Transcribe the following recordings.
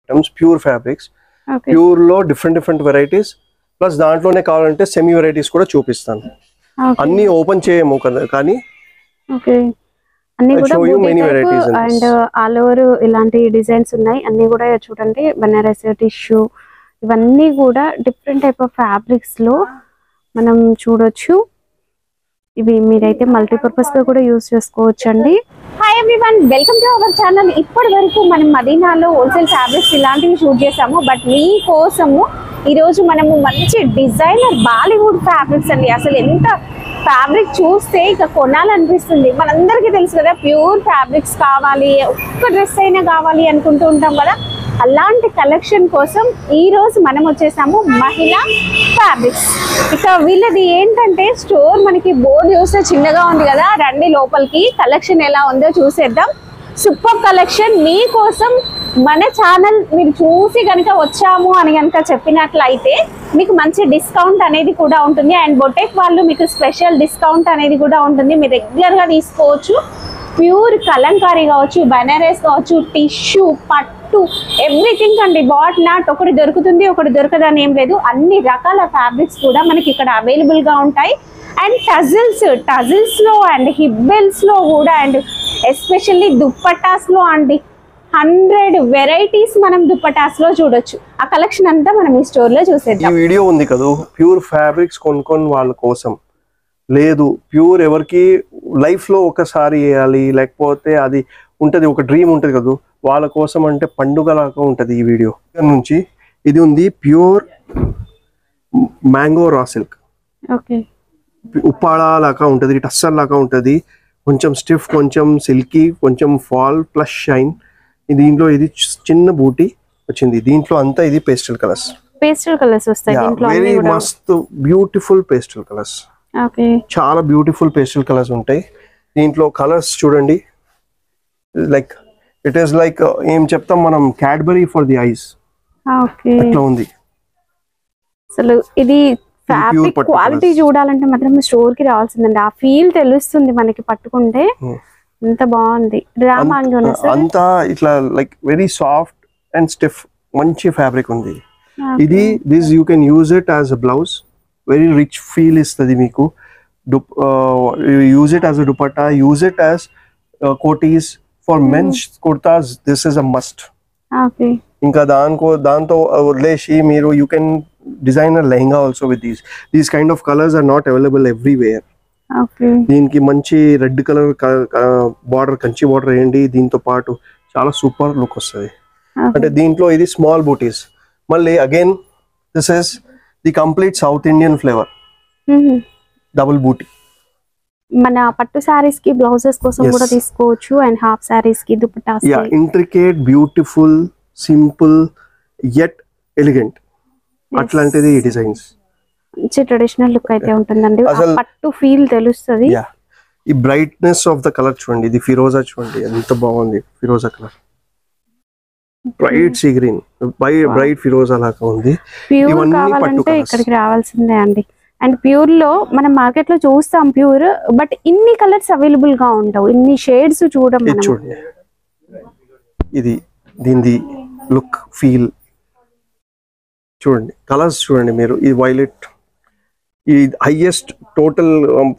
Items, pure fabrics. Pure లో different varieties, plus దాంట్లోనే కావాలంటే సెమీ వెరైటీస్ కూడా చూపిస్తాను. అన్ని ఓపెన్ చేయము కదా, కానీ అన్ని కూడా అండ్ ఆల్ ఓవర్ ఇలాంటి డిజైన్స్ ఉన్నాయి. అన్ని కూడా చూడండి, బనారస్ టిష్యూ, ఇవన్నీ కూడా డిఫరెంట్ టైప్ ఆఫ్ ఫ్యాబ్రిక్స్ లో మనం చూడొచ్చు. ఇవి మీరైతే మల్టీపర్పస్ గా కూడా యూజ్ చేసుకోవచ్చు అండి. Hi everyone, welcome to our channel. ఇప్పటి వరకు మనం మదీనాలో హోల్సేల్ ఫ్యాబ్రిక్స్ ఇలాంటివి షూట్ చేసాము. బట్ మీకోసము ఈరోజు మనము మంచి డిజైనర్ బాలీవుడ్ ఫ్యాబ్రిక్స్ అండి. అసలు ఎంత ఫ్యాబ్రిక్ చూస్తే ఇక కొనాలనిపిస్తుంది. మనందరికీ తెలుసు కదా, ప్యూర్ ఫ్యాబ్రిక్స్ కావాలి, ఒక్క డ్రెస్ అయినా కావాలి అనుకుంటూ ఉంటాం కదా. అలాంటి కలెక్షన్ కోసం ఈ రోజు మనం వచ్చేసాము మహిళా ఫ్యాబ్రిక్స్. ఇక వీళ్ళది ఏంటంటే స్టోర్ మనకి బోర్డు చూస్తే చిన్నగా ఉంది కదా, రండి లోపలికి కలెక్షన్ ఎలా ఉందో చూసేద్దాం. సూపర్ కలెక్షన్ మీకోసం మన ఛానల్ మీరు చూసి కనుక వచ్చాము అని కనుక చెప్పినట్లయితే మీకు మంచి డిస్కౌంట్ అనేది కూడా ఉంటుంది. అండ్ బొటెక్ వాళ్ళు మీకు స్పెషల్ డిస్కౌంట్ అనేది కూడా ఉంటుంది. మీరు రెగ్యులర్గా తీసుకోవచ్చు. ప్యూర్ కలంకారీ కావచ్చు, బనారస్ కావచ్చు, టిష్యూ, పట్టు, ఎవ్రీథింగ్ అండి. బాట్ నాట్ ఒకటి దొరుకుతుంది, ఒకటి దొరకదని ఏం లేదు. అన్ని రకాల ఫ్యాబ్రిక్స్ కూడా మనకి ఇక్కడ అవైలబుల్గా ఉంటాయి. అండ్ టజిల్స్ లో అండ్ హిబ్బెల్స్ లో కూడా, అండ్ ఎస్పెషల్లీ దుప్పటాస్ లో అండి 100 వెరైటీస్ మనం దుప్పటాస్ లో చూడొచ్చు. ఆ కలెక్షన్ అంతా మనం ఈ స్టోర్ లో చూసేద్దాం. ఈ వీడియో ఉంది కదా, ప్యూర్ ఫ్యాబ్రిక్స్ కొనుక్కొని వాళ్ళ కోసం లేదు, ప్యూర్ ఎవరికి లైఫ్ లో ఒకసారి వేయాలి, లేకపోతే అది ఉంటది, ఒక డ్రీమ్ ఉంటది కదా, వాళ్ళ కోసం అంటే పండుగలాగా ఉంటది ఈ వీడియో నుంచి. ఇది ఉంది pure mango raw silk, Uppada లాగా ఉంటది, టస్సర్ లాగా ఉంటది, కొంచెం స్టిఫ్, కొంచెం సిల్కీ, కొంచెం ఫాల్ ప్లస్ షైన్. దీంట్లో ఇది చిన్న బూటీ వచ్చింది. దీంట్లో అంతా ఇది పేస్టల్ కలర్స్ వస్తాయి. వెరీ మస్త్ బ్యూటిఫుల్ పేస్టల్ కలర్స్, చాలా బ్యూటిఫుల్ పేస్టల్ కలర్స్ ఉంటాయి. దీంట్లో కలర్స్ చూడండి, లైక్ ఇట్ ఈస్ లైక్ ఏం చెప్తాం మనం, క్యాడ్బరీ ఫర్ ది ఐస్ అట్లా ఉంది. అసలు ఇది ఫ్యాబ్రిక్ క్వాలిటీ చూడాలంటే మాత్రం స్టోర్ కి రావాల్సిందండి. ఆ ఫీల్ తెలుస్తుంది మనకి పట్టుకుంటే. ఎంత బాగుంది, అంతా ఇట్లా like very soft and stiff, మంచి ఫ్యాబ్రిక్ ఉంది ఇది. This you can use it as a blouse, very rich feel ఇస్తుంది మీకు. Use it as a dupatta, use it as kotis. For men's kurtas this is a must. ఇంకా దాంతో వదిలేసి మీరు you can designer lehenga also with these kind of colors are not available everywhere. దీనికి మంచి red colour border, Kanchi border వేయండి, దీంతో పాటు చాలా సూపర్ లుక్ వస్తుంది. అంటే దీంట్లో ఇది స్మాల్ బూటీస్. మళ్ళీ again this is the complete south Indian flavour, double booty. మన పట్టు సారీస్ కి బ్లౌజెస్ కోసం కూడా తీసుకోవచ్చు, అండ్ హాఫ్ సారీస్ కి dupattas. Yeah, intricate, beautiful, simple yet elegant, అట్లాంటిది ఈ డిజైన్స్. మంచి ట్రెడిషనల్ లుక్ అయితే ఉంటుందండి, పట్టు ఫీల్ తెలుస్తుంది. ఈ బ్రైట్నెస్ ఆఫ్ ద కలర్ చూడండి, ఇది ఫిరోజా చూడండి ఎంత బాగుంది. ఫిరోజా colour, bright sea green, bright ఫిరోజా లాగా ఉంది. ప్యూర్ కావాలంటే ఇక్కడికి రావాల్సిందే అండి. అండ్ ప్యూర్ లో మనం మార్కెట్ లో చూస్తాం ప్యూర్, బట్ ఇన్ని కలర్స్ అవైలబుల్ గా ఉండవు, ఇన్ని షేడ్స్ చూడండి. ఇది దీని లుక్ ఫీల్ చూడండి, కలర్స్ చూడండి మీరు. ఈ వైలెట్, ఈ హైయెస్ట్ టోటల్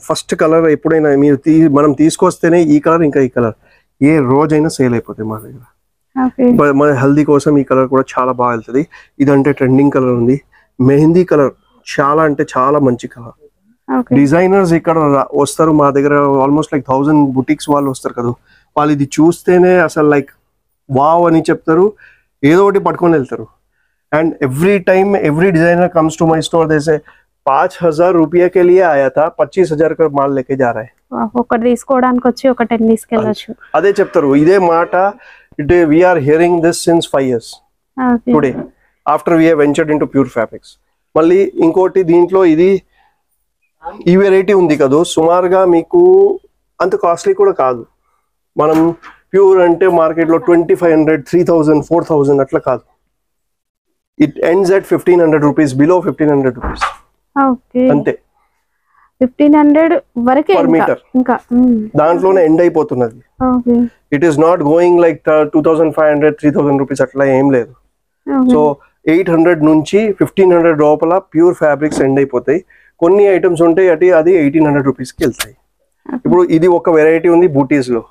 ఫస్ట్ కలర్. ఎప్పుడైనా మీరు మనం తీసుకొస్తేనే ఈ కలర్, ఇంకా ఈ కలర్ ఏ రోజైనా సేల్ అయిపోతాయి మా దగ్గర. మన హల్దీ కోసం ఈ కలర్ కూడా చాలా బాగా వెళ్తుంది. ఇదంటే ట్రెండింగ్ కలర్ ఉంది. మెహందీ కలర్ చాలా అంటే చాలా మంచి కలర్. డిజైనర్స్ ఇక్కడ వస్తారు మా దగ్గర, ఆల్మోస్ట్ లైక్ 1000 బుటిక్స్ వాళ్ళు వస్తారు కదా, వాళ్ళు ఇది చూస్తేనే అసలు లైక్ వావ్ అని చెప్తారు, ఏదో ఒకటి పట్టుకొని వెళ్తారు. And every time every designer comes to my store, they say 5000 रुपये के लिए आया था, 25000 का माल लेके जा रहा है. ఒకటి తీసుకోవడానికి వచ్చి ఒక 10 తీసుకెళ్ళొచ్చు. అదే చెప్తారు, ఇదే మాట. We are hearing this since 5 years today, after we have ventured into pure fabrics. మళ్ళీ ఇంకోటి దీంట్లో ఇది ఈ వెరైటీ ఉంది కదా, సుమారుగా మీకు అంత కాస్ట్లీ కూడా కాదు. మనం ప్యూర్ అంటే మార్కెట్ లో 2500, 3000, 4000 అట్లా కాదు. It ends at 1500 rupees, below 1500 rupees. అంతే, 1500 వరకే ఇంకా దాంట్లోనే ఎండ్ అయిపోతున్నది. It is not going like 2500, 3000 rupees అట్లా ఏం లేదు. సో 800 నుంచి 1500 లోపల ప్యూర్ ఫ్యాబ్రిక్స్ ఎండ్ అయిపోతాయి. కొన్ని ఐటమ్స్ ఉంటాయి అది 1800 రూపీస్కి వెళ్తాయి. ఇప్పుడు ఇది ఒక వెరైటీ ఉంది బూటీస్ లో.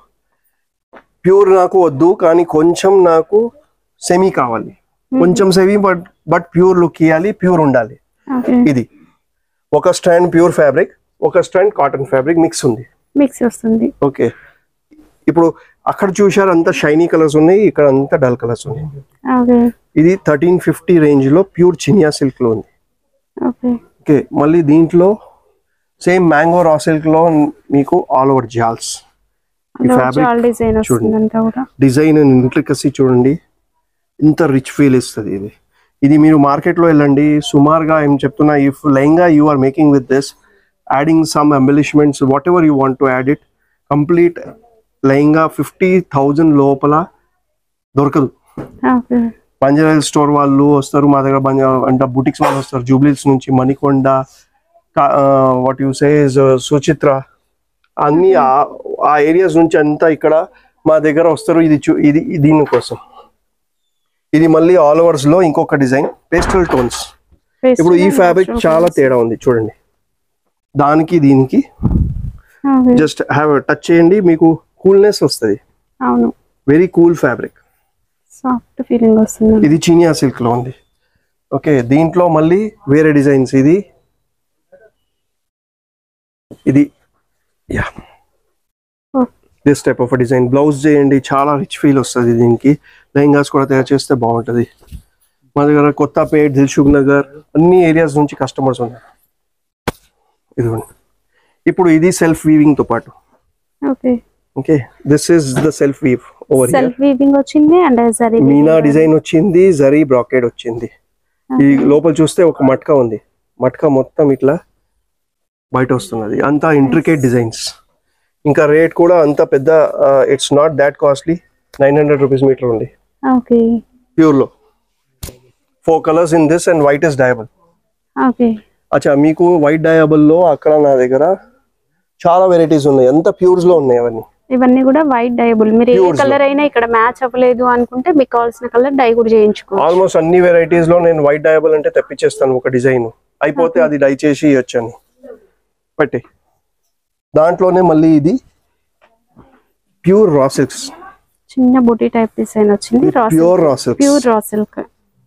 ప్యూర్ నాకు వద్దు, కానీ కొంచెం నాకు సెమీ కావాలి, కొంచెం సెమీ బట్ ప్యూర్ లుక్ ఇవ్వాలి, ప్యూర్ ఉండాలి. ఇది ఒక స్ట్రాండ్ ప్యూర్ ఫ్యాబ్రిక్, ఒక స్ట్రాండ్ కాటన్ ఫ్యాబ్రిక్ మిక్స్ ఉంది, మిక్స్ వస్తుంది. ఓకే. ఇప్పుడు అక్కడ చూశారు అంతా షైనీ కలర్స్ ఉన్నాయి, ఇక్కడ అంతా డల్ కలర్స్ ఉన్నాయి. ఇది 1350 రేంజ్ లో ప్యూర్ చినియా సిల్క్ లో ఉంది. ఓకే, మళ్ళీ దీంట్లో సేమ్ మ్యాంగో రా సిల్క్ లో మీకు ఆల్ ఓవర్ జాల్స్. ఈ ఫ్యాబ్రిక్ చూడండి, డిజైన్ అండ్ ఇంట్రికసీ చూడండి, ఇంత రిచ్ ఫీల్ ఇస్తుంది. ఇది మీరు మార్కెట్ లో వెళ్ళండి, సుమారుగా ఏం చెప్తున్నా, if lehenga you are making with this, adding some embellishments whatever you want to add it, complete lehenga 50,000 లోపల దొరకదు. బంజారా స్టోర్ వాళ్ళు వస్తారు మా దగ్గర, అంటే బుటిక్స్ వాళ్ళు వస్తారు, జూబ్లీస్ నుంచి, మణికొండ, వాట్ యు సే సుచిత్ర, అన్ని ఆ ఏరియాస్ నుంచి అంతా ఇక్కడ మా దగ్గర వస్తారు. ఇది దీనికోసం. ఇది మళ్ళీ ఆల్ ఓవర్స్ లో ఇంకొక డిజైన్ పేస్టల్ టోన్స్. ఇప్పుడు ఈ ఫ్యాబ్రిక్ చాలా తేడా ఉంది చూడండి, దానికి దీనికి జస్ట్ హ్యావ్ టచ్ చేయండి, మీకు కూల్నెస్ వస్తుంది. అవును, very cool fabric, soft feeling వస్తుంది. ఇది చినియా సిల్క్ లో ఉంది. ఓకే, దీంట్లో మళ్ళీ వేరే డిజైన్స్. ఇది yeah this type of design. Blouse చేయండి, చాలా రిచ్ ఫీల్ వస్తుంది. దీనికి లెహంగాస్ కూడా తయారు చేస్తే బాగుంటుంది. మా దగ్గర కొత్తపేట్, దిల్సుఖ్ నగర్ అన్ని ఏరియాస్ నుంచి కస్టమర్స్ ఉన్నారు. ఇదిగోండి, ఇప్పుడు ఇది సెల్ఫ్ వీవింగ్ తో పాటు. Okay, this is the self weave. Over self weaving వచ్చింది అండ్ జరీ మీనా డిజైన్ వచ్చింది, జరీ బ్రాకెట్ వచ్చింది. ఈ లోపల చూస్తే ఒక మట్కా ఉంది, మట్కా మొత్తం ఇట్లా బయట వస్తున్నది. అంతా ఇంట్రికేట్ డిజైన్స్. ఇంకా రేట్ కూడా అంత పెద్ద, it's not that costly. 900 rupees meter ఉంది ప్యూర్ లో. 4 colours in this and white is dyeable. అచ్చా, మీకు వైట్ డయబుల్ లో అక్కడ నా దగ్గర చాలా వెరైటీస్ ఉన్నాయి, అంత ప్యూర్స్ లో ఉన్నాయి అవన్నీ. ఇవన్నీ కూడా వైట్ డయబుల్. మీరు ఏ కలర్ అయినా ఇక్కడ మ్యాచ్ అవ్వలేదు అనుకుంటే మీకు కావాల్సిన కలర్ డై కూడా చేయించుకోవచ్చు. ఆల్మోస్ట్ అన్ని వెరైటీస్ లో నేను వైట్ డయబుల్ అంటే తెప్పించేస్తాను. ఒక డిజైన్ అయిపోతే అది డై చేసి ఇవ్వచ్చాను పట్టి. దాంట్లోనే మళ్ళీ ఇది ప్యూర్ రా సిల్క్స్, చిన్న బూటీ టైప్ డిజైన్ వచ్చింది. Pure raw silk, pure raw silk.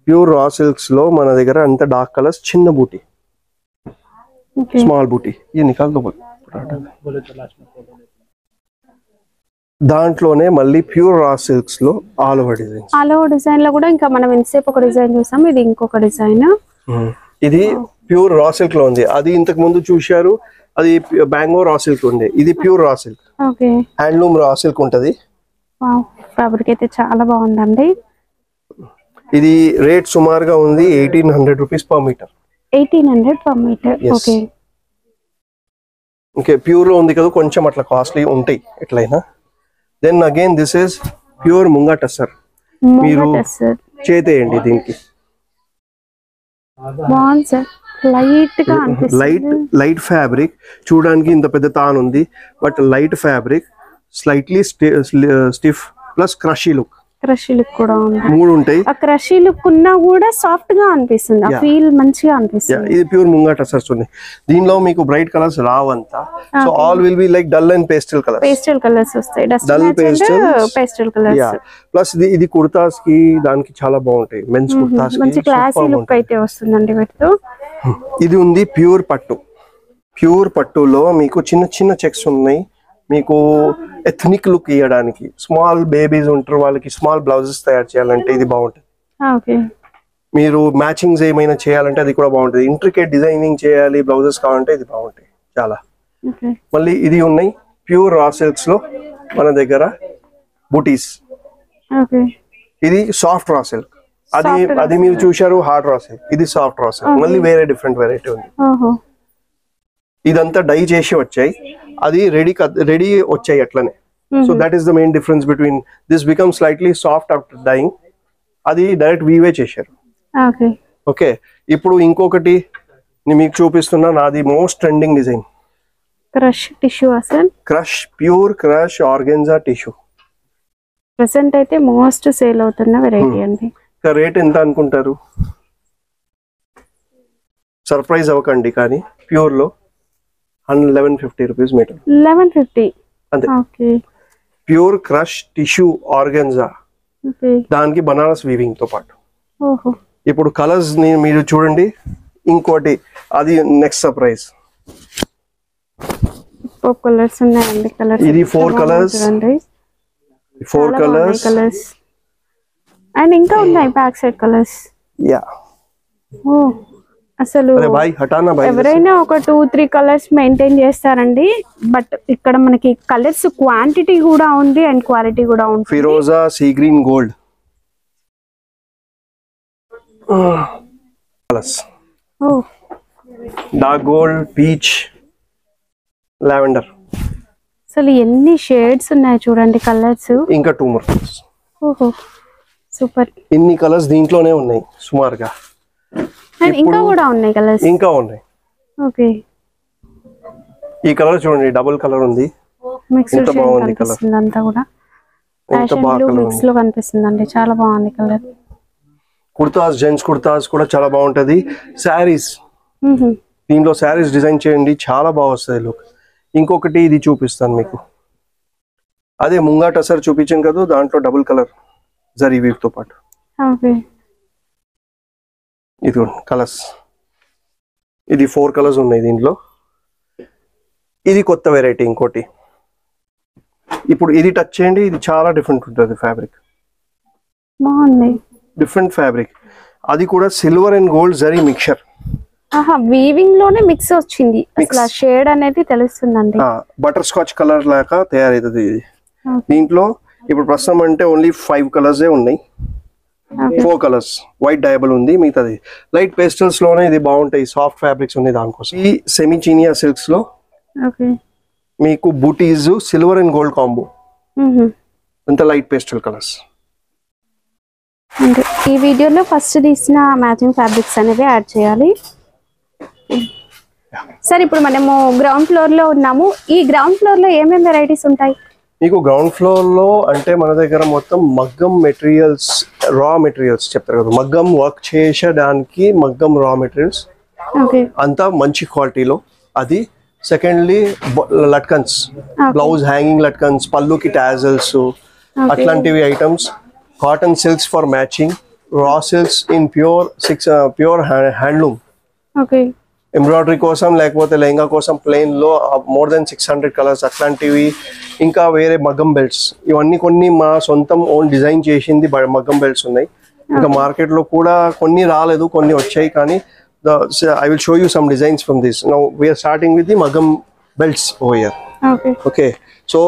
Pure raw silks లో మన దగ్గర అంత డార్క్ కలర్స్, చిన్న బూటీ, స్మాల్ బూటీ. ఇది నికాల్ దో. దాంట్లోనే మళ్ళీ ప్యూర్ రా సిల్క్స్ లో all over design. All over design లో కూడా ఇంకా మనం ఇంతసేపు ఒక డిజైన్ చూసాం, ఇది ఇంకొక డిజైన్. ఇది ప్యూర్ రా సిల్క్ లో ఉంది. అది ఇంతకు ముందు చూశారు, అది బ్యాంగో రా సిల్క్ ఉంది. ఇది pure raw silk, handloom raw silk ఉంటది. ఫ్యాబ్రిక్ అయితే చాలా బాగుందండి. ఇది రేట్ సుమారుగా ఉంది 1800 rupees per meter. 1800 per meter. Okay, okay. Pure లో ఉంది కదా, కొంచెం అట్లా కాస్ట్లీ ఉంటాయి ఎట్లయినా. Then again this is pure munga tussar. మీరు చేతేయండి దీనికి. లైట్ ఫ్యాబ్రిక్ చూడడానికి ఇంత పెద్ద తాన్ ఉంది, but light fabric, slightly stiff plus crushy look. Crushy look కూడా ఉంది. 3 ఉంటాయి. ఆ క్రషీ లుక్ ఉన్నా కూడా సాఫ్ట్ గా అనిపిస్తుంది, ఆ ఫీల్ మంచిగా అనిపిస్తుంది. ఇది ప్యూర్ ముంగా టసర్స్ ఉంది. దీనిలో మీకు బ్రైట్ కలర్స్ రావంతా. So all will be like dull and pastel colours. Pastel colours వస్తాయి, డల్ పేస్టల్ కలర్స్. ప్లస్ ఇది కుర్తాస్ కి దానికి చాలా బాగుంటాయి. మెన్స్ కుర్తాస్ కి మంచి క్లాసీ లుక్ అయితే వస్తుందండి వీటితో. ఇది ఉంది ప్యూర్ పట్టు. ప్యూర్ పట్టులో మీకు చిన్న చిన్న చెక్స్ ఉన్నాయి. మీకు ఎథనిక్ లుక్ ఇవ్వడానికి, స్మాల్ బేబీస్ ఉంటారు, వాళ్ళకి స్మాల్ బ్లౌజెస్ తయారు చేయాలంటే ఇది బాగుంటుంది. మీరు మ్యాచింగ్స్ ఏమైనా చేయాలంటే అది కూడా బాగుంటుంది. ఇంట్రికేట్ డిజైనింగ్ చేయాలి, బ్లౌజెస్ కావాలంటే ఇది బాగుంటాయి చాలా. మళ్ళీ ఇది ఉన్నాయి ప్యూర్ రా సిల్క్స్ లో మన దగ్గర బూటీస్. ఇది సాఫ్ట్ రా సిల్క్. అది మీరు చూశారు హార్డ్ రా సిల్క్, ఇది సాఫ్ట్ రా సిల్క్. మళ్ళీ వేరే డిఫరెంట్ వెరైటీ ఉంది. ఇదంతా డై చేసి వచ్చాయి, అది రెడీ వచ్చాయి అట్లనే. So that is the main difference between this become slightly soft after dyeing. అది డైరెక్ట్ వీవే చేశారు. ఓకే, ఇప్పుడు ఇంకొకటి మీకు చూపిస్తున్నా, నాది most trending design. Crush tissue అసలు crush, pure crush organza tissue. Present అయితే మోస్ట్ సేల్ అవుతున్న వెరైటీ అండి. రేట్ ఎంత అనుకుంటారు? సర్ప్రైజ్ అవ్వకండి, కానీ ప్యూర్ లో 1150 రూపీస్ మీటర్. 1150 అంతే. Okay. Pure crush tissue organza, okay. దానికి బనారస్ వీవింగ్ తో పాటు. ఓహో. ఇప్పుడు కలర్స్ ని మీరు చూడండి, ఇంకోటి అది నెక్స్ట్ సర్ప్రైజ్. కలర్స్ ఉన్నాయండి. కలర్స్ ఇది 4 కలర్స్, 4 కలర్స్ అండ్ ఇంకా ఉన్నాయి బ్యాక్ సైడ్ కలర్స్. యా. ఓ అసలు ఎవరైనా ఒక 2-3 కలర్స్ మెయింటైన్ చేస్తారండి. బట్ ఇక్కడ మనకి కలర్స్ క్వాంటిటీ కూడా ఉంది అండ్ క్వాలిటీ కూడా ఉంది. ఫిరోజా, సీ గ్రీన్, గోల్డ్ కలర్స్. ఓ డార్క్ గోల్డ్, పీచ్, లావెండర్. అసలు ఎన్ని షేడ్స్ ఉన్నాయి చూడండి కలర్స్. ఇంకా 2 more కలర్స్. ఓహో సూపర్. ఇన్ని కలర్స్ దీంట్లోనే ఉన్నాయి సుమారుగా. అండ్ ఇంకా కూడా ఉన్నాయి కలర్స్. ఇంకా ఉన్నాయి. ఓకే. ఈ కలర్ చూడండి, డబుల్ కలర్ ఉంది. మిక్స్డ్ షేడ్ కనిపిస్తుంది అంతా కూడా. ఫ్యాషన్ బ్లూ మిక్స్ లో కనిపిస్తుందండి. చాలా బాగుంది కలర్. కుర్తాస్, జెంట్స్ కుర్తాస్ కూడా చాలా బాగుంటది. శారీస్, దీంట్లో శారీస్ డిజైన్ చేయండి, చాలా బాగా వస్తుంది లుక్. ఇంకొకటి ఇది చూపిస్తాను మీకు. అదే ముంగా టసర్ చూపించాను కదా, దాంట్లో డబుల్ కలర్ జరీ వీవ్ తో పాటు. ఓకే. ఇది కలర్స్, ఇది 4 కలర్స్ ఉన్నాయి దీంట్లో. ఇది కొత్త వెరైటీ ఇంకోటి. ఇప్పుడు ఇది టచ్ చేయండి, ఇది చాలా డిఫరెంట్ ఉంటుంది ఫ్యాబ్రిక్. బాగుంది. Different fabric. అది కూడా silver and gold zari mixture. ఆహా, వీవింగ్ లోనే మిక్స్ వచ్చింది. అసలు షేడ్ అనేది తెలుస్తుందండి. బటర్ స్కాచ్ కలర్ లాగా తయారైతుంది ఇది. దీంట్లో ఇప్పుడు ప్రస్తుతం అంటే ఓన్లీ 5 కలర్స్ ఉన్నాయి. 4 కలర్స్ వైట్ డయబుల్ ఉంది, మిగతాది లైట్ పేస్టల్స్ లోనే. ఇది బాగుంటాయి, సాఫ్ట్ ఫ్యాబ్రిక్స్ ఉన్నాయి దానికోసం. ఈ సెమీ చీనియా సిల్క్స్ లో మీకు బూటీస్, సిల్వర్ అండ్ గోల్డ్ కాంబో. అంత లైట్ పేస్టల్ కలర్స్. అంటే ఈ వీడియోలో ఫస్ట్ తీసిన మ్యాచింగ్ ఫ్యాబ్రిక్స్ అనేవి యాడ్ చేయాలి. సార్ ఇప్పుడు మనము గ్రౌండ్ ఫ్లోర్ లో ఉన్నాము. ఈ గ్రౌండ్ ఫ్లోర్ లో ఏమేమి వెరైటీస్ ఉంటాయి? మీకు గ్రౌండ్ ఫ్లోర్ లో అంటే మన దగ్గర మొత్తం మగ్గం మెటీరియల్స్, రా మెటీరియల్స్ చెప్తారు కదా, మగ్గం వర్క్ చేసేదానికి మగ్గం రా మెటీరియల్స్ అంతా మంచి క్వాలిటీలో. అది secondly latkans, blouse hanging latkans, పళ్ళుకి టాజల్స్, అట్లాంటివి items. Cotton silks for matching, raw silks in pure handloom. Embroidery కోసం లేకపోతే లెహంగా కోసం ప్లెయిన్ లో మోర్ దెన్ 600 కలర్స్ అట్లాంటివి. ఇంకా వేరే మగ్గం బెల్ట్స్, ఇవన్నీ కొన్ని మా సొంతం ఓన్ డిజైన్ చేసింది మగ్గం బెల్ట్స్ ఉన్నాయి. ఇంకా మార్కెట్ లో కూడా కొన్ని రాలేదు, కొన్ని వచ్చాయి. కానీ I will show you some designs from this. Now we're starting with the maggam belts over here. Okay. So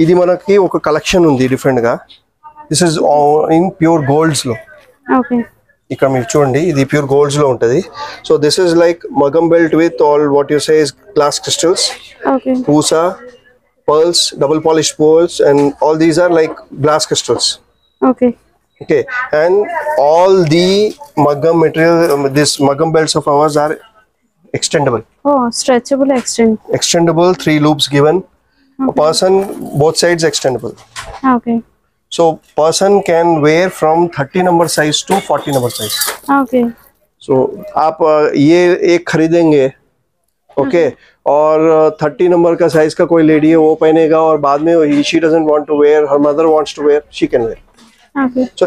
ఇది మనకి ఒక కలెక్షన్ ఉంది డిఫరెంట్ గా. This is in pure golds లో. ఇక్కడ మీరు చూడండి, ఇది ప్యూర్ గోల్డ్స్ లో ఉంటది. So this is like maggam belt with all what you say is glass crystals, poosa, pearls, double polished pearls, and all these are like glass crystals. Okay, and all the maggam material, this maggam belts of ours are extendable. Oh, stretchable, extendable, 3 loops given. A person, both sides extendable. Okay. So person can wear from 30 number size to 40 number size. Okay. So आप ये एक खरीदेंगे, okay, और 30 number का size का कोई lady है वो पहनेगा और बाद में she doesn't want to wear, her mother wants to wear, she can wear. Okay. So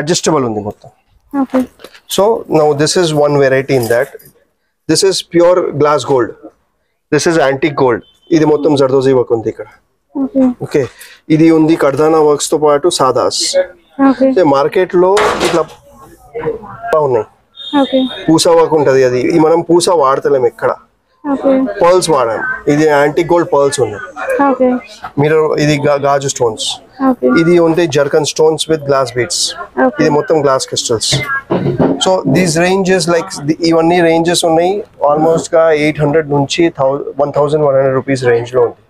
adjustable undi mottham. Okay. So now this is one variety in that. This is pure glass gold. This is antique gold. ఇది మొత్తం zardozi work ఉంది ఇక్కడ. Okay. ఇది ఉంది కర్దానా works తో పాటు సాదాస్. Market లో ఇట్లా ఉన్నాయి. పూసా వర్క్ ఉంటది, అది మనం పూసా వాడతలేము ఎక్కడ. పర్ల్స్ వాడాం. ఇది యాంటిక్ గోల్డ్ పర్ల్స్ ఉన్నాయి. మీరు ఇది గాజు స్టోన్స్. ఇది ఉంటాయి zircon stones with glass beads. ఇది మొత్తం glass crystals. So these ranges like ఇవన్నీ రేంజెస్ ఉన్నాయి ఆల్మోస్ట్ గా 800 నుంచి 1100 రూపీస్ రేంజ్ లో ఉంది.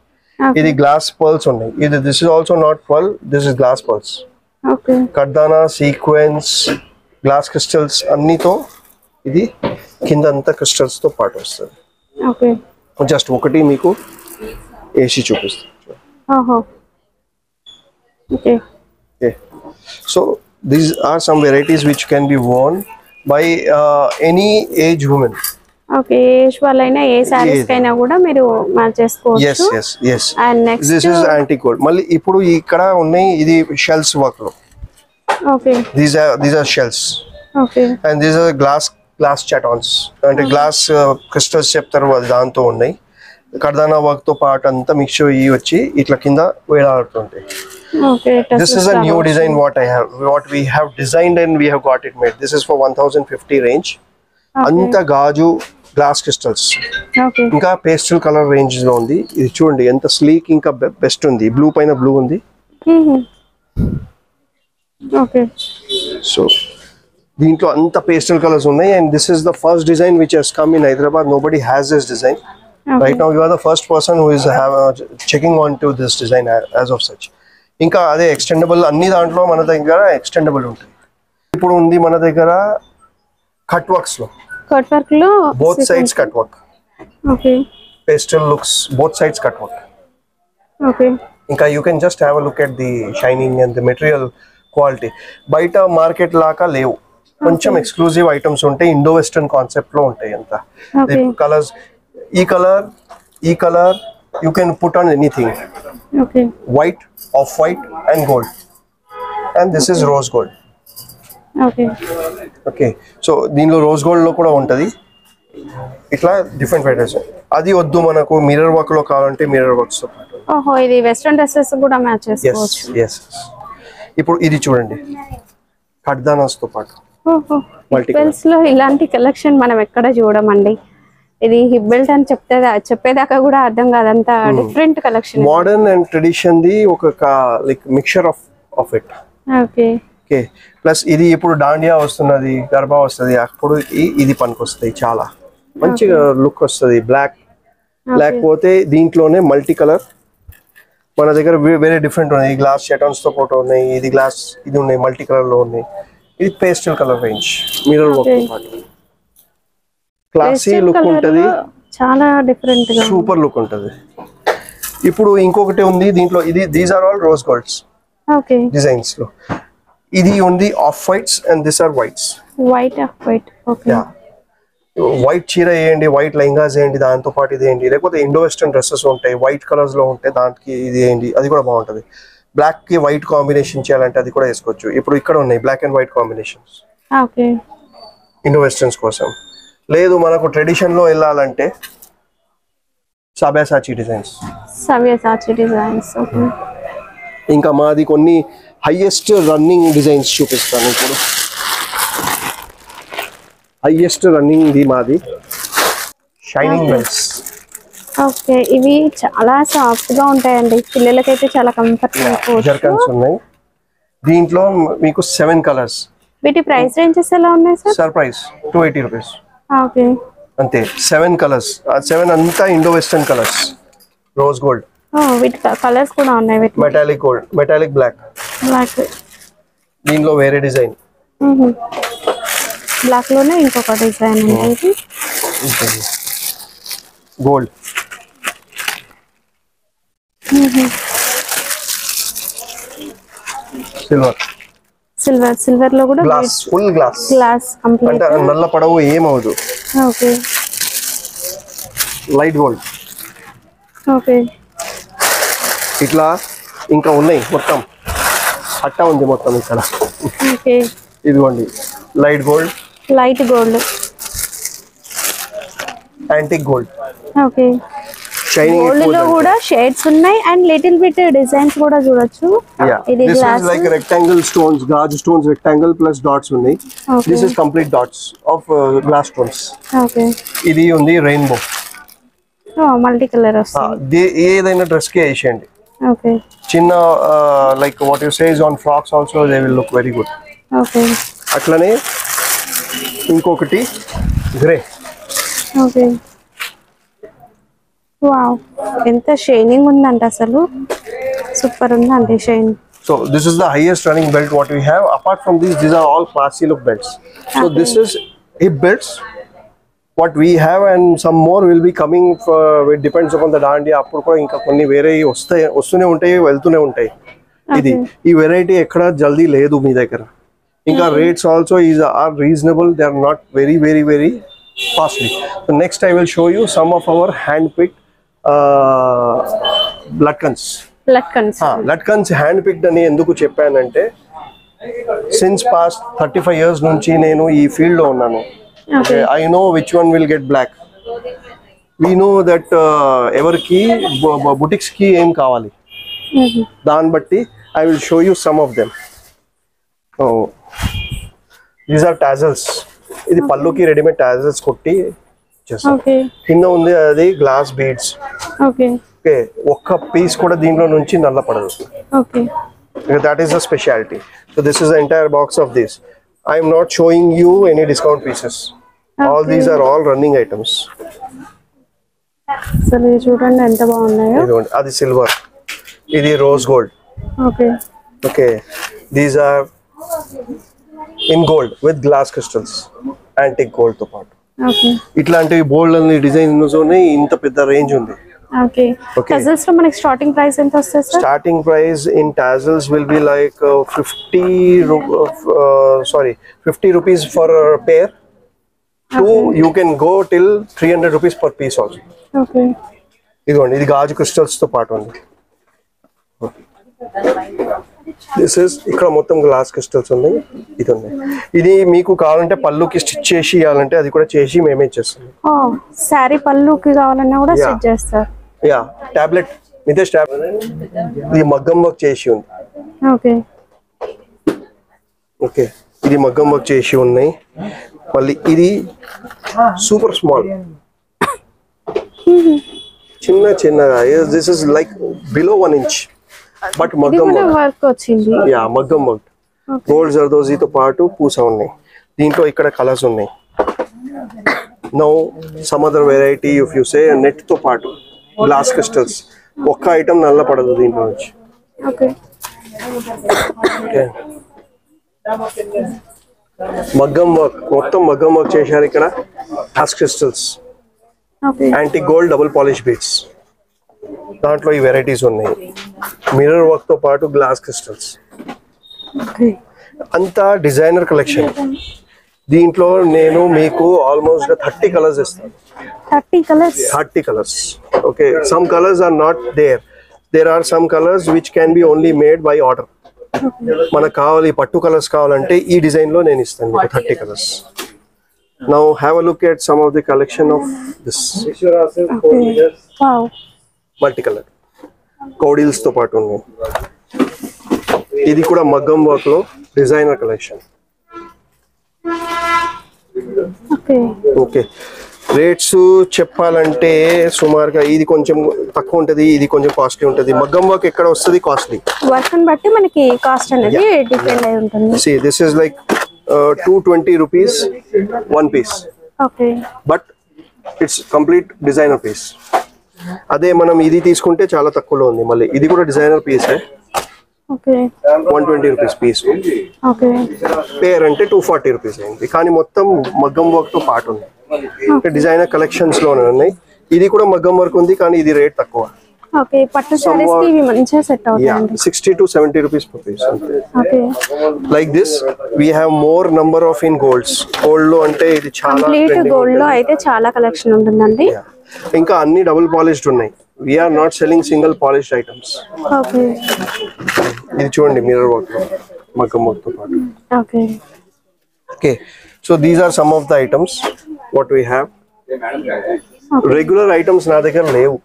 ఇది గ్లాస్ పర్ల్స్ ఉన్నాయి. ఇది this is also not pearl, this is glass pearls. Kardana, sequins, glass crystals అన్నితో ఇది కింద అంతా క్రిస్టల్స్ తో పాటు వస్తుంది. జస్ట్ ఒకటి మీకు ఏసీ చూపిస్తాను. So these are some varieties which can be worn by any age woman. Okay, age వాళ్ళైనా ఏ సారీస్ కైనా కూడా మీరు మ్యాచ్ చేసుకోవచ్చు. yes and next this is antique gold. మళ్ళీ ఇప్పుడు ఇక్కడ ఉన్నాయి ఇది షెల్స్ వర్క్ లో. Okay, these are shells. Okay, and these are glass chatons అంటే గ్లాస్ క్రిస్టల్స్ చెప్తారు అది దాంతో ఉన్నాయి. కర్దానా వర్క్ తో పాటు అంతా మిక్స్ అయ్యి వచ్చి ఇట్లా కింద వేలాడుతుంటాయి. Okay, this is a new design what we have designed and we have got it made. This is for 1050 range. అంత గాజు గ్లాస్ క్రిస్టల్స్. ఓకే, ఇంకా పేస్టల్ కలర్ రేంజ్ లో ఉంది. ఇది చూడండి ఎంత స్లీక్ ఇంకా బెస్ట్ ఉంది. బ్లూ పైన బ్లూ ఉంది. ఓకే, సో దీంట్లో అంత పేస్టల్ కలర్స్ ఉన్నాయి. And this is the first design which has come in Hyderabad. Nobody has this design. Right now you are the first person who is checking on to this design as of such. ఇంకా అదే extendable అన్ని దాంట్లో మన దగ్గర extendable ఉంటాయి. ఇప్పుడు ఉంది మన దగ్గర కట్ వర్క్స్ లో. కట్ వర్క్ లో both sides cut work. Okay, pastel looks, both sides cut work. Okay, ఇంకా you can just have a look at the shining and the material quality. బయట మార్కెట్ లాగా లేవు. కొంచెం ఎక్స్క్లూజివ్ ఐటమ్స్ ఉంటాయి. Indo western concept లో ఉంటాయి అంతా. Colours ఈ colour you can put on anything. Okay, white, off white and gold. And this is rose gold. Okay, okay, so దీనిలో రోజ్ గోల్డ్ లో కూడా ఉంటది. ఇట్లా డిఫరెంట్ వెరైటీస్. అది వద్దు మనకు మిర్రర్ వర్క్ లో కావాలంటే మిర్రర్ వర్క్స్ తో పాటు. ఓహో, ఇది వెస్టర్న్ డ్రెస్సెస్ కూడా మ్యాచ్ చేసుకోవచ్చు. yes ఇప్పుడు ఇది చూడండి కడ్దానాస్ తో పాటు. ఓహో, హిప్ లో ఇలాంటి కలెక్షన్ మనం ఎక్కడ చూడమండి. ఇది హిప్ బెల్ట్ అని చెప్పేదాకా కూడా అర్థం కాదంత different collection. Modern and tradition the ఒక like mixture of it. Okay, okay, plus ఇది ఇప్పుడు దాండియా వస్తున్నది, గర్బా వస్తుంది, అప్పుడు ఇది పనికొస్తాయి. చాలా మంచిగా లుక్ వస్తుంది. బ్లాక్ లేకపోతే దీంట్లోనే మల్టీ కలర్ మన దగ్గర వేరే డిఫరెంట్ ఉన్నాయి. గ్లాస్ షెటన్స్ తో పాటు ఉన్నాయి. ఇది గ్లాస్ ఇది ఉన్నాయి, మల్టీ కలర్ లో ఉన్నాయి. ఇది pastel colour range mirror work తో పాటు. క్లాసీ లుక్ ఉంటది, చాలా డిఫరెంట్ గా సూపర్ లుక్ ఉంటది. ఇప్పుడు ఇంకొకటి ఉంది దీంట్లో. ఇది these are all rose golds okay designs లో. ఇది ఉంది off whites and this are whites. White off white. Okay, white చీర వేయండి, వైట్ లెహంగాస్ వేయండి, దాంతో పాటు ఇది వేయండి. లేకపోతే ఇండో వెస్టర్న్ డ్రెస్సెస్ ఉంటాయి వైట్ కలర్స్ లో ఉంటాయి, దానికి ఇది వేయండి, అది కూడా బాగుంటది. బ్లాక్ కి వైట్ కాంబినేషన్ చేయాలంటే అది కూడా వేసుకోవచ్చు. ఇప్పుడు ఇక్కడ ఉన్నాయి black and white combinations okay, indo westerns కోసం. లేదు మనకు ట్రెడిషన్ లో వెళ్ళాలంటే సబ్యాసాచి డిజైన్స్. ఓకే, ఇంకా మాది కొన్ని హైయెస్ట్ రన్నింగ్ డిజైన్స్ చూపిస్తాను. ఇప్పుడు హైయెస్ట్ రన్నింగ్ ది మాది షైనింగ్ బెల్స్. ఓకే, ఇవి చాలా సాఫ్ట్ గా ఉంటాయండి. పిల్లలకైతే చాలా కంఫర్ట్ గా జర్కన్స్ ఉన్నాయి. దీంట్లో మీకు 7 కలర్స్. వీటి ప్రైస్ రేంజెస్ ఎలా ఉన్నాయి సార్? Surprise 280 rupees. ఓకే, అంతే. 7 కలర్స్. ఆ 7 అంతా Indo western colours. Rose gold. వీటి కలర్స్ కూడా ఉన్నాయి. వీటి మెటాలిక్ గోల్డ్, మెటాలిక్ బ్లాక్. దీనిలో వేరే డిజైన్. బ్లాక్ లోనే ఇంకొక డిజైన్ ఉంది. గోల్డ్. సిల్వర్ లో కూడా గ్లాస్, ఫుల్ గ్లాస్ కంప్లీట్. అంటే నల్ల పడవు ఏమవుదు. Okay, light gold. ఓకే, ఇట్లా ఇంకా ఉన్నాయి. మొత్తం అట్ట ఉంది మొత్తం ఇక్కడ. ఓకే, ఇదిగోండి light gold, antique gold. Okay, shining gold లో కూడా షేడ్స్ ఉన్నాయి అండ్ లిటిల్ బిట్ డిజైన్స్ కూడా చూడొచ్చు. ఇది గ్లాస్ లైక్ రెక్టాంగిల్ స్టోన్స్, గాజు స్టోన్స్ రెక్టాంగిల్ ప్లస్ డాట్స్ ఉన్నాయి. This is complete dots of glass stones. Okay, ఇది ఉంది రెయిన్బో. మల్టీ కలర్ వస్తుంది. ఏదైనా డ్రెస్ కి వేసేయండి. ఓకే, చిన్న like what you says on frocks also they will look very good. Okay, అట్లనే ఇంకొకటి గ్రే. ఓకే, వావ్, ఎంత షైనింగ్ ఉందంట అసలు. సూపర్ ఉందండి shine. So this is the highest running belt what we have. Apart from these are all classy look belts. So this is hip belts what we have, and some more will be coming for, it depends upon the dandiya. అప్పుడు కూడా ఇంకా కొన్ని వేరే వస్తూనే ఉంటాయి, వెళ్తూనే ఉంటాయి. ఇది ఈ వెరైటీ ఎక్కడ జల్దీ లేదు మీ దగ్గర. ఇంకా rates also are reasonable, they are not very very very costly. So next I will show you some of our hand picked latkans. Latkans hand picked అని ఎందుకు చెప్పానంటే, సిన్స్ పాస్ట్ 35 years నుంచి నేను ఈ ఫీల్డ్ లో ఉన్నాను. I know which one will get black. We know that ఎవరికి boutiques కి ఏం కావాలి, దాన్ని బట్టి I will show you some of them. These are tassels. ఇది పళ్ళుకి రెడీమేడ్ టాజల్స్ కొట్టి చేస్తాం. కింద ఉంది అది గ్లాస్ బీడ్స్. ఓకే, ఒక్క పీస్ కూడా దీంట్లో నుంచి నల్ల పడదు. That is a specialty. So this is the entire box of this. I am not showing you any discount pieces. All these are all running items. So ఇది చూడండి ఎంత బాగున్నాయో. ఇదిగోండి, అది సిల్వర్, ఇది rose gold. Okay, these are in gold with glass crystals, antique gold తో పాటు. ఇట్లాంటివి బోల్డ్ అనే డిజైన్స్ ఉన్నాయి. ఇంత పెద్ద రేంజ్ ఉంది. Okay. Tassels లో మనకి స్టార్టింగ్ ప్రైస్ ఎంత వస్తుంది sir? Starting price in tassels will be like 50 rupees for a pair. You can go till 300 rupees per piece also. Okay. ఇదిగోండి, ఇది గాజు క్రిస్టల్స్ తో పాటు ఉంది. దిస్ ఇస్ ఇక్కడ మొత్తం గ్లాస్ క్రిస్టల్స్ ఉన్నాయి. ఇది ఉంది. ఇది మీకు కావాలంటే పళ్ళుకి స్టిచ్ చేసి ఇవ్వాలంటే అది కూడా చేసి మేమే చేస్తాం. సారీ పళ్ళుకి కావాలన్నా కూడా స్టిచ్ చేస్తారు. Yeah, tablet Mitesh tablet. ఇది మగ్గం వర్క్ చేసి ఉంది. ఓకే, ఇది మగ్గం వర్క్ చేసి ఉన్నాయి. మళ్ళీ ఇది సూపర్ స్మాల్, చిన్న చిన్నగా. This is like below 1 inch. But మగ్గం వర్క్ వచ్చింది. యా, మగ్గం వర్క్. గోల్డ్ జర్దోజీతో పాటు పూస ఉన్నాయి. దీంట్లో ఇక్కడ కలర్స్ ఉన్నాయి. Now some other variety if you say net తో పాటు గ్లాస్ క్రిస్టల్స్. ఒక్క ఐటమ్ నల్ల పడదు దీంట్లో నుంచి. మగ్గం వర్క్, మొత్తం మగ్గం వర్క్ చేశారు ఇక్కడ. Glass crystals, antique gold, double polish beads. దాంట్లో ఈ వెరైటీస్ ఉన్నాయి. మిర్రర్ వర్క్ తో పాటు గ్లాస్ క్రిస్టల్స్. అంతా డిజైనర్ కలెక్షన్. దీంట్లో నేను మీకు ఆల్మోస్ట్ 30 కలర్స్ ఇస్తాను. 30 colours. Okay, some colours are not there. There are some colours which can be only made by order. మనకు కావాలి పట్టు కలర్స్ కావాలంటే ఈ డిజైన్ లో నేను ఇస్తాను మీకు 30 colours. Now have a look at some of the collection of this. Multi colour కౌడీల్స్ తో పాటు ఉన్నాయి. ఇది కూడా మగ్గం వర్క్ లో డిజైనర్ కలెక్షన్. ఓకే, రేట్స్ చెప్పాలంటే సుమారుగా ఇది కొంచెం తక్కువ ఉంటది, ఇది కొంచెం కాస్ట్లీ ఉంటది. మగ్గం వర్క్ ఎక్కడ వస్తుంది కాస్ట్లీ, వర్క్ ని బట్టి మనకి కాస్ట్ అనేది డిపెండ్ అయి ఉంటుంది. See, this is like 220 rupees one piece. Okay. But it's complete designer piece. అదే మనం ఇది తీసుకుంటే చాలా తక్కువలో ఉంది. మళ్ళీ ఇది కూడా designer piece. Okay, 120 rupees piece. Okay, pair అంటే 240 రూపీస్ అయింది. కానీ మొత్తం మగ్గం వర్క్ తో పాటు ఉంది. డిజైనర్ కలెక్షన్స్ లోనే ఉన్నాయి. ఇది కూడా మగ్గం వర్క్ ఉంది, కానీ ఇది రేట్ తక్కువ. ఓకే, పట్టు సారీస్ కి ఇవి మంచిగా సెట్ అవుతాయండి. 60 to 70 rupees per piece. Okay, like this we have more number of in golds. Gold లో అంటే ఇది చాలా కంప్లీట్ గోల్డ్ లో అయితే చాలా కలెక్షన్ ఉంటుందండి. ఇంకా అన్ని డబుల్ పాలిష్డ్ ఉన్నాయి. we are not selling single polished items. Okay, ఇది చూడండి మిర్రర్ వర్క్ మగ్గం వర్క్ తో పాటు. Okay, okay, so these are some of the items what we have. Regular items నా దగ్గర లేవు.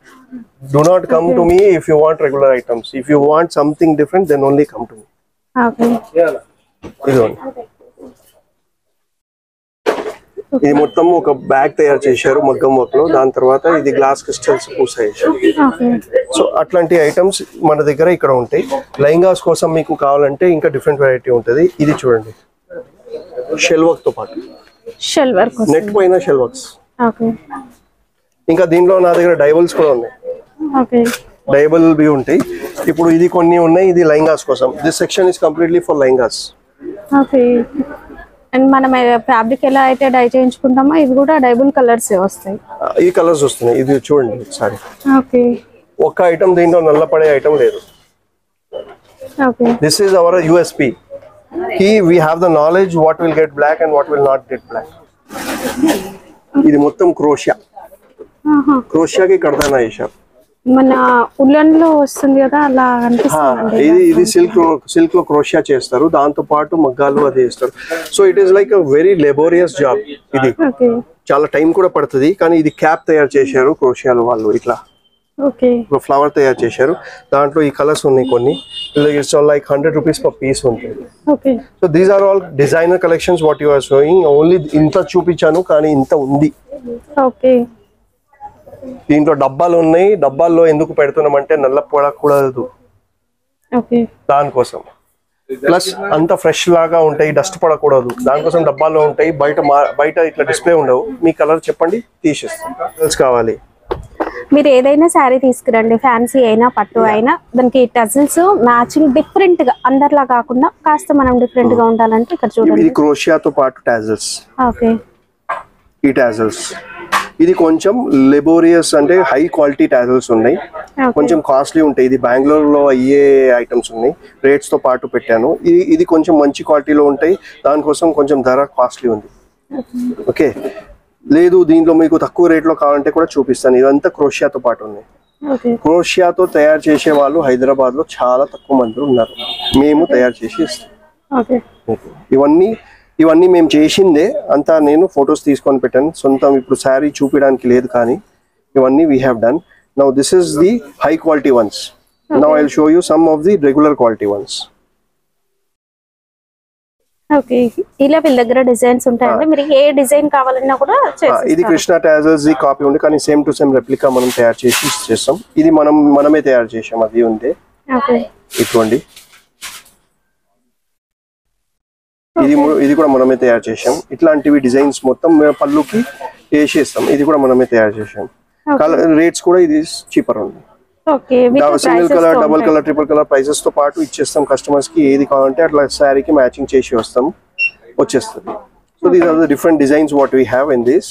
Do not come to me if you want regular items. If you want something different, then only come to me. Okay. ఇది మొత్తం ఒక bag తయారు చేశారు మగ్గం work లో. దాని తర్వాత ఇది గ్లాస్ క్రిస్టల్స్ పూసాయి. సో అట్లాంటి ఐటమ్స్ మన దగ్గర ఇక్కడ ఉంటాయి. లెహంగాస్ కోసం మీకు కావాలంటే ఇంకా డిఫరెంట్ వెరైటీ ఉంటుంది. ఇది చూడండి, షెల్ వర్క్ తో పాటు షెల్ వర్క్, నెట్ పైన షెల్ వర్క్స్. ఓకే, ఇంకా దీనిలో నా దగ్గర డైబుల్స్ కూడా ఉన్నాయి. ఓకే, డైబుల్ బి ఉంటాయి. ఇప్పుడు ఇది కొన్ని ఉన్నాయి. ఇది లెహంగాస్ కోసం. This section is completely for lehengas. Okay, and మనం ఫ్యాబ్రిక్ ఎలా అయితే డై చేయించుకుంటామో ఇవి కూడా డైబుల్ కలర్స్ వస్తాయి. ఈ కలర్స్ వస్తున్నాయి. ఇది చూడండి ఒకసారి. ఓకే, ఒక్క ఐటమ్ దీంట్లో నల్ల పడే ఐటమ్ లేదు. Okay, this is our USP. we have the knowledge what will get black and what will not get black. ఇది మొత్తం క్రోషియా. క్రోషియాకి కర్దానా వేశారు. మన ఉలన్ లో వస్తుంది కదా అలా అనిపిస్తుంది. ఇది సిల్క్ లో క్రోషియా చేస్తారు, దాంతో పాటు మగ్గాలు అది చేస్తారు. So it is like a very laborious job. ఇది చాలా టైం కూడా పడుతుంది. కానీ ఇది క్యాప్ తయారు చేశారు క్రోషియాలో వాళ్ళు. ఇట్లా ఫ్లవర్ తయారు చేశారు, దాంట్లో ఈ కలర్స్ ఉన్నాయి కొన్ని. It's like 100 rupees per piece ఉంటుంది. So these are all designer collections what you are showing. Only ఇంత చూపించాను కానీ ఇంత ఉంది. దీంట్లో డబ్బాలు ఉన్నాయి. డబ్బాల్లో ఎందుకు పెడుతున్నామంటే నల్ల పడకూడదు దానికోసం. ప్లస్ అంత ఫ్రెష్ లాగా ఉంటాయి, డస్ట్ పడకూడదు దానికోసం డబ్బాల్లో ఉంటాయి. బయట ఇట్లా డిస్ప్లే ఉండవు. మీ కలర్ చెప్పండి తీసేస్తాం. కలర్స్ కావాలి. మీరు ఏదైనా శారీ తీసుకురండి, ఫ్యాన్సీ అయినా పట్టు అయినా, దానికి టజిల్స్ మ్యాచింగ్ డిఫరెంట్ గా అందరిలా కాకుండా కాస్త మనం డిఫరెంట్ గా ఉండాలంటే ఇక్కడ చూడండి. ఇది క్రోషియాతో పాటు టాజిల్స్. ఈ టాజిల్స్ ఇది కొంచెం లెబోరియస్ అంటే హై క్వాలిటీ టాజిల్స్ ఉన్నాయి, కొంచెం కాస్ట్లీ ఉంటాయి. ఇది బెంగళూరులో అయ్యే ఐటమ్స్ ఉన్నాయి, రేట్స్ తో పాటు పెట్టాను. ఇది కొంచెం మంచి క్వాలిటీలో ఉంటాయి, దానికోసం కొంచెం ధర కాస్ట్లీ ఉంది. ఓకే, లేదు దీంట్లో మీకు తక్కువ రేట్లో కావాలంటే కూడా చూపిస్తాను. ఇదంతా క్రోషియాతో పాటు ఉన్నాయి. క్రోషియాతో తయారు చేసే వాళ్ళు హైదరాబాద్ లో చాలా తక్కువ మంది ఉన్నారు. మేము తయారు చేసి ఇస్తాం. ఇవన్నీ మేము చేసిందే అంతా. నేను ఫొటోస్ తీసుకొని పెట్టాను సొంతం. ఇప్పుడు శారీ చూపించడానికి లేదు కానీ ఇవన్నీ we have done. Now this is the high quality once. Now I will show you some of the regular quality once. ఇలా వీళ్ళ దగ్గర డిజైన్స్ ఉంటాయండి, మీరు ఏ డిజైన్ కావాలన్నా కూడా ఇది కృష్ణ టాజల్స్ ది కాపీ ఉంది కానీ సేమ్ టు సేమ్ రెప్లికా మనం తయారు చేసి చేస్తాం. ఇది మనమే తయారు చేసాం. అది ఉంది ఇటువంటి. ఇది కూడా మనమే తయారు చేసాం. ఇట్లాంటివి డిజైన్స్ మొత్తం పళ్ళుకి వేసేస్తాం. ఇది కూడా మనమే తయారు చేసాం. రేట్స్ కూడా ఇది చీపర్ ఉంది. Single colour, double colour, triple colour prices తో పాటు ఇచ్చేస్తాం కస్టమర్స్ కి. ఏది కావాలంటే అట్లా శారీకి మ్యాచింగ్ చేసి వచ్చేస్తుంది. So these are the different designs what we have in this.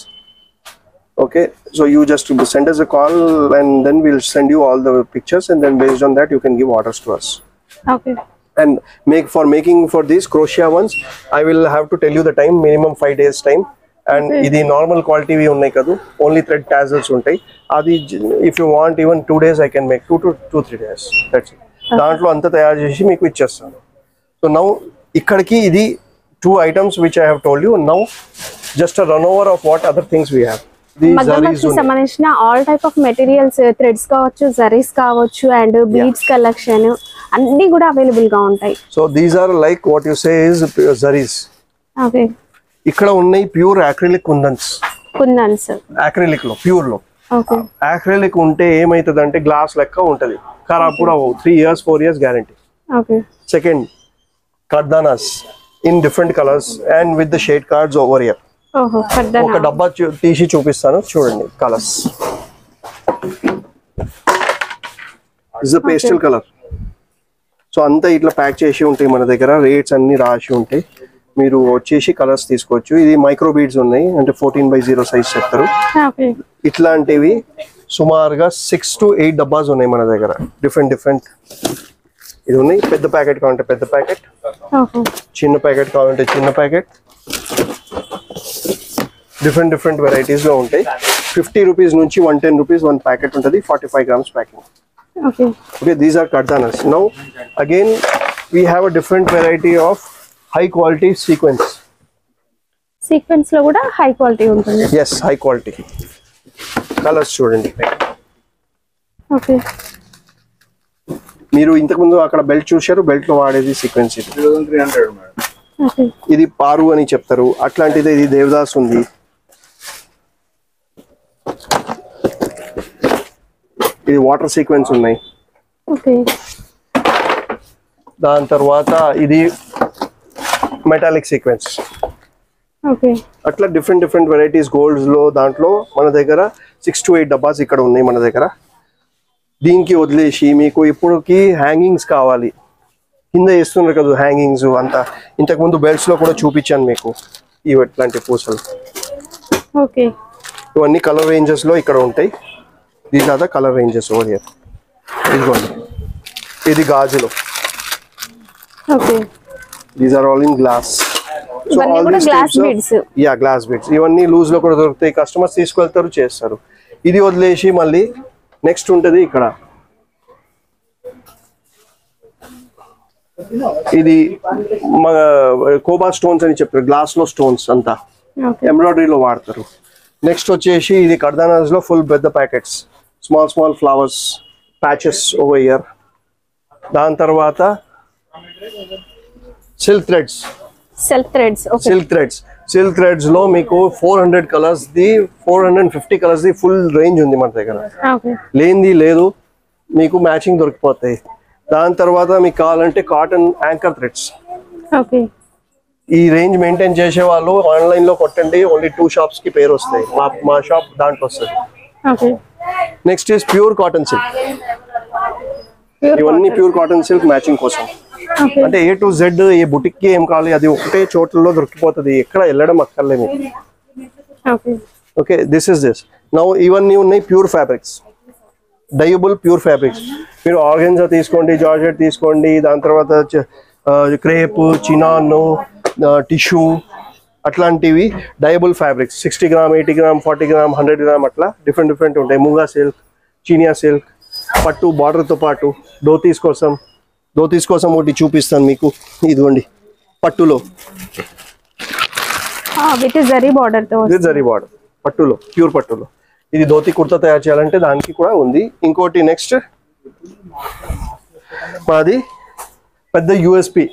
Okay, so you just send us a call and then we'll send you all the pictures and then based on that you can give orders to us. Okay. And making for these crochet ones I will have to tell you the time, minimum 5 days time. And ఇది normal క్వాలిటీవి ఉన్నాయి కదా, only thread tassels ఉంటాయి. అది if you want even 2 days I can make 2 to 3 days. That's it. దాంట్లో అంతా తయారు చేసి మీకు ఇచ్చేస్తాను. సో నౌ ఇక్కడికి ఇది 2 items which I have told you. Now just a run over of what other things we have. మగ్గంకి సంబంధించిన all type of materials, threads కావచ్చు, జరీస్ కావచ్చు, అండ్ బీడ్స్ కలెక్షన్ అన్ని కూడా అవైలబుల్ గా ఉంటాయి. So these are like what you say is zaris. Okay, ఇక్కడ ఉన్నాయి pure acrylic kundans. Acrylic లో ప్యూర్ లో. అక్రిలిక్ ఉంటే ఏమైతుందంటే గ్లాస్ లెక్క ఉంటది, ఖరాబ్ కూడా 3 years 4 years guarantee. Second, kardanas in different colours and with the shade cards over here. ఒక డబ్బా తీసి చూపిస్తాను చూడండి. Colours is the pastel colour. So అంతా ఇట్లా ప్యాక్ చేసి ఉంటాయి మన దగ్గర, రేట్స్ అన్ని రాసి ఉంటాయి. మీరు వచ్చేసి కలర్స్ తీసుకోవచ్చు. ఇది మైక్రో బీడ్స్ ఉన్నాయి, అంటే 14/0 సైజ్ చెప్తారు. ఇట్లాంటివి సుమారుగా 6 to 8 డబ్బాస్ ఉన్నాయి మన దగ్గర. డిఫరెంట్ ఇది ఉన్నాయి. పెద్ద ప్యాకెట్ కావాలంటే పెద్ద ప్యాకెట్, చిన్న ప్యాకెట్ కావాలంటే చిన్న ప్యాకెట్. డిఫరెంట్ వెరైటీస్ లో ఉంటాయి. 50 rupees నుంచి 110 rupees 1 ప్యాకెట్ ఉంటుంది. 45 grams packing. Okay, these are kardanas. Now again we have a different variety of high quality sequence. Sequence లో కూడా high quality ఉంటుంది. Yes, high quality. Colors చూడండి. Okay. మీరు ఇంతకు ముందు అక్కడ బెల్ట్ చూశారు, బెల్ట్ లో వాడేది సీక్వెన్స్ ఇది. 2300 మేడం. Okay. ఇది పారు అని చెప్తారు. అట్లాంటిది ఇది దేవదాస్ ఉంది. ఇది వాటర్ సీక్వెన్స్ ఉన్నాయి. ఓకే, దాని తర్వాత ఇది మెటాలిక్ సీక్వెన్స్. ఓకే, అట్లా డిఫరెంట్ వెరైటీస్ గోల్డ్స్ లో. దాంట్లో మన దగ్గర 6 to 8 డబ్బాస్ ఇక్కడ ఉన్నాయి మన దగ్గర. దీనికి వదిలేసి మీకు ఇప్పుడుకి హ్యాంగింగ్స్ కావాలి, కింద వేస్తున్నారు కదా హ్యాంగింగ్స్ అంతా. ఇంతకుముందు బెల్ట్స్ లో కూడా చూపించాను మీకు ఇవి ఇట్లాంటి పూసలు. ఓకే, ఇవన్నీ కలర్ రేంజెస్ లో ఇక్కడ ఉంటాయి. These are the colour ranges over here. ఇదిగోండి, ఇది గాజులో. Okay, these are all in glass. So ఇవన్నీ కూడా glass beads. Yeah glass beads. ఇవన్నీ లూజ్ లో కూడా దొరుకుతాయి, కస్టమర్స్ తీసుకెళ్తారు చేస్తారు. ఇది వదిలేసి మళ్ళీ నెక్స్ట్ ఉంటది ఇక్కడ, ఇది కోబా స్టోన్స్ అని చెప్పారు, గ్లాస్ లో స్టోన్స్ అంతా ఎంబ్రాయిడరీలో వాడతారు. నెక్స్ట్ వచ్చేసి ఇది కర్దానాస్ లో ఫుల్ పెద్ద packets, small small flowers patches over year. దాని తర్వాత సిల్క్ థ్రెడ్స్. సిల్క్ థ్రెడ్స్ లో మీకు 400 colours the 450 colours the full range ఉంది మన దగ్గర. లేనిది లేదు, మీకు మ్యాచింగ్ దొరికిపోతాయి. దాని తర్వాత మీకు కావాలంటే కాటన్ యాంకర్ థ్రెడ్స్. ఈ రేంజ్ మెయింటైన్ చేసే వాళ్ళు ఆన్లైన్ లో కొట్టండి, ఓన్లీ 2 షాప్స్ కి పేరు వస్తాయి, మా షాప్ దాంట్లో వస్తుంది. Next is pure cotton silk. ఇవన్నీ ప్యూర్ కాటన్ సిల్క్ మ్యాచింగ్ కోసం. అంటే A to Z A boutique కి ఏం కావాలి అది ఒకటే చోట్లలో దొరికిపోతుంది, ఎక్కడ వెళ్ళడం అక్కర్లేదు. ఓకే, దిస్ నౌ ఇవన్నీ ఉన్నాయి pure fabrics, dyeable pure fabrics. మీరు ఆర్గెన్జా తీసుకోండి, జార్జెట్ తీసుకోండి, దాని తర్వాత క్రేప్, చినాన్, టిష్యూ అట్లాంటివి dyeable fabrics. 60 gram, 80 gram, 40 gram, 100 gram అట్లా డిఫరెంట్ ఉంటాయి. ముంగా సిల్క్, చీనియా సిల్క్, పట్టు బార్డర్తో పాటు ధోతీస్ కోసం ఒకటి చూపిస్తాను మీకు. ఇదిగోండి పట్టులో జరీ బార్డర్ పట్టులో, ప్యూర్ పట్టులో. ఇది ధోతి కుర్తా తయారు చేయాలంటే దానికి కూడా ఉంది. ఇంకోటి నెక్స్ట్ మాది పెద్ద USP,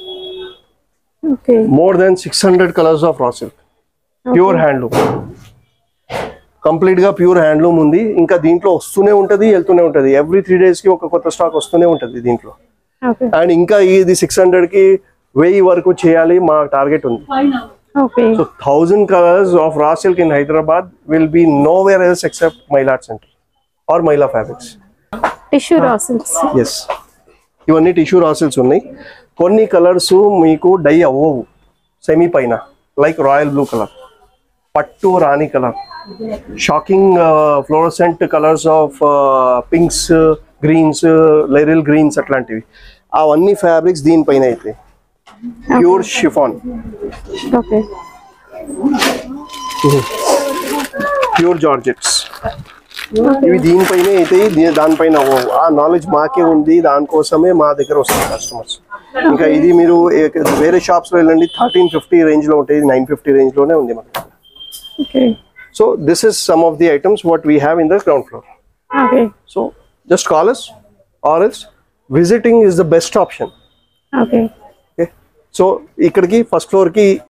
more than 600 colours of raw silk, pure handloom, complete గా ప్యూర్ హ్యాండ్లూమ్ ఉంది. ఇంకా దీంట్లో వస్తూనే ఉంటది, వెళ్తూనే ఉంటది. ఎవ్రీ 3 days కి ఒక కొత్త స్టాక్ వస్తూనే ఉంటది దీంట్లో. అండ్ ఇంకా ఇది 600 కి 1000 వరకు చేయాలి మా టార్గెట్ ఉంది. So 1000 colors of raw silk in Hyderabad will be nowhere else except Mailad Center or Maila Fabrics. Tissue raw silks. Yes. ఇవన్నీ టిష్యూ రా సిల్క్స్ ఉన్నాయి. కొన్ని కలర్స్ మీకు డై అవ్వవు సెమీ పైన, లైక్ రాయల్ బ్లూ కలర్, పట్టు రాణి colour, shocking fluorescent colours of pinks, greens, Liril greens అట్లాంటివి. అవన్నీ ఫ్యాబ్రిక్స్ దీనిపైన అయితే ప్యూర్ షిఫాన్, ప్యూర్ జార్జెట్స్, ఇవి దీనిపైన అయితే దానిపైన అవ్వవు. ఆ నాలెడ్జ్ మాకే ఉంది, దానికోసమే మా దగ్గర వస్తుంది కస్టమర్స్. ఇంకా ఇది మీరు వేరే షాప్స్ లో వెళ్ళండి, 1350 రేంజ్ లో ఉంటాయి, 950 రేంజ్ లోనే ఉంది మనకి. So this is some of the items what we have in the ground floor. So just call us or else visiting is the best option. So ఇక్కడికి ఫస్ట్ ఫ్లోర్ కి